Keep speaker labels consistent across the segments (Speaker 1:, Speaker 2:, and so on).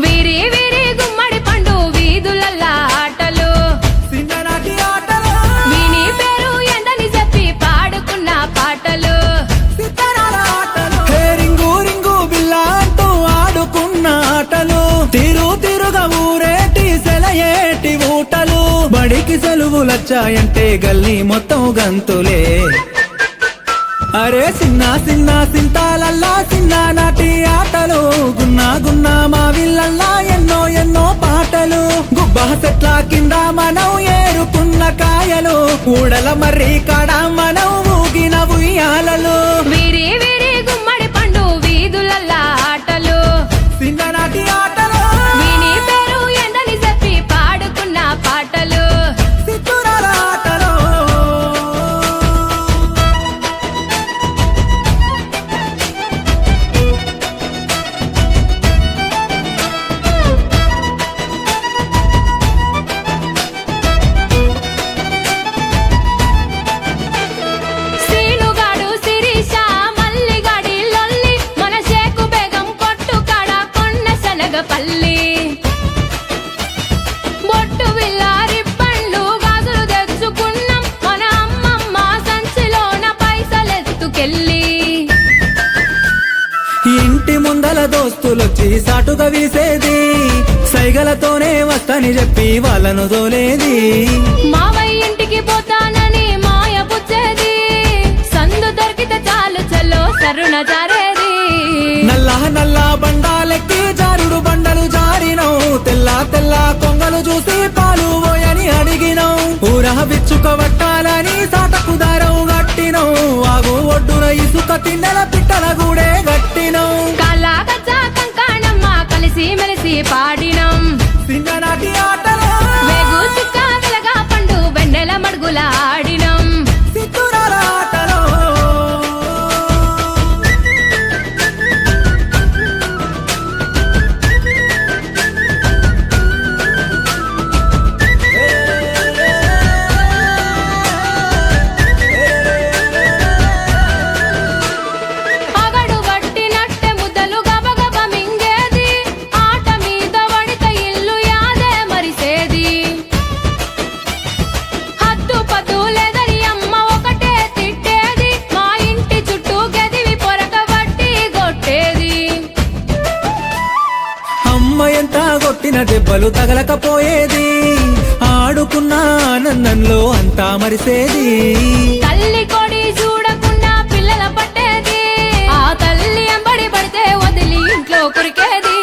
Speaker 1: వీరి వీరి గుమ్మడి పండు వీధులల్లా ఆటలు
Speaker 2: చిన్ననాటి ఆటలు
Speaker 1: వీని పేరు ఎందని చెప్పి పాడుకున్న పాటలు
Speaker 2: సితారాల ఆటలు హే రింగు రింగు బిల్లా అంటూ ఆడుకున్న ఆటలు తిరుగా ఊరేటి సెలయేటి ఊటలు బడికి సెలవులొచ్చాయంటే గల్లీ మొత్తం గంతులే అరే చిన్న చిన్న సింతాలల్లా చిన్ననాటి ఆటలు గున్నా మా విల్లల్లా ఎన్నో పాటలు గుబ్బా చెట్ల కింద మనం ఏరుకున్న కాయలు ఊడల మర్రి కాడ మనం ఊగిన ఉయ్యాలలు
Speaker 1: వీరి వీరి గుమ్మడి పండు వీధులల్లా ఆటలు
Speaker 2: చిన్ననాటి ఆటలు
Speaker 1: వీని పేరు ఎందని చెప్పి పాడుకున్న పాటలు
Speaker 2: సిత్తురాల ఆటలు
Speaker 1: సీనుగాడు శిరీష మల్లిగాడి లొల్లి మన షేకు బేగం కొట్టు కాడ కొన్న శనగపల్లి బొట్టు విల్లారి పండ్లు గాజులు తెచ్చుకున్నాం మన అమ్మమ్మ సంచిలోన పైసలెత్తుకెళ్ళి
Speaker 2: ఇంటి ముందల దోస్తులొచ్చి సాటుగా వీసేది సైగలతోనే వస్తని చెప్పి వాళ్ళను దోలేది
Speaker 1: మావయ్య ఇంటికి పోతానని మాయ పుచ్చేది సందు దొరికితే చాలు చల్లో సరున జారేది
Speaker 2: నల్ల బండాలెక్కి జారుడు బండలు జారినవు తెల్ల కొంగలు చూసి పాలు పోయని అడిగినవు ఊరహ విచ్చుకబట్టాలని సాటకు దారం గట్టినవు ఆగు ఒడ్డున ఇసుక తిన్నెల పిట్టల గూడే గట్టినవు
Speaker 1: కళా గజ్జా కంకాణమ్మ కలిసి మెలిసి పాడినం
Speaker 2: చిన్ననాటి ఆటలు
Speaker 1: వేగు చుక్క వెలగా పండు వెన్నెల మడుగుల ఆడినం
Speaker 2: సిత్తురాల ఆటలు
Speaker 1: అగడు పట్టినట్టె ముద్దలు గబగబ మింగేది ఆట మీద వడిత ఇల్లు యాదే మరిసేది హద్దు పద్దు లేదని అమ్మ ఒకటే తిట్టేది మా ఇంటి చుట్టూ గదివి పొరక బట్టి కొట్టేది
Speaker 2: అమ్మ ఎంత కొట్టిన దెబ్బలు తగలకపోయేది ఆడుకున్న ఆనందంలో అంతా మరిసేది
Speaker 1: తల్లి కొడి చూడకుండా పిల్లల పట్టేది ఆ తల్లి ఎంబడి పడితే వదిలి ఇంట్లో కురికేది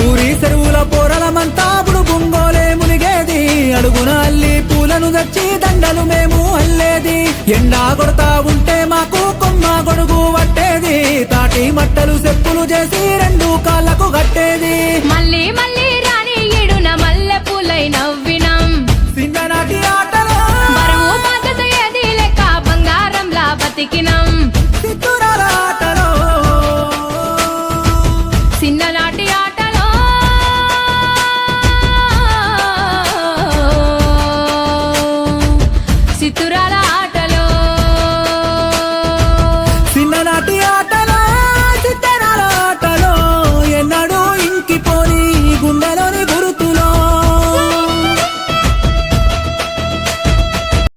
Speaker 2: ఊరి చెరువుల పోరలమంతా అప్పుడు బొంగోలే మునిగేది అడుగున అల్లి పూలను తెచ్చి దండలు మేము అల్లేది ఎండా కొడతా ఉంటే మాకు కొమ్మ గొడుగు పట్టేది తాటి మట్టలు చెప్పులు చేసి రెండు కాళ్ళ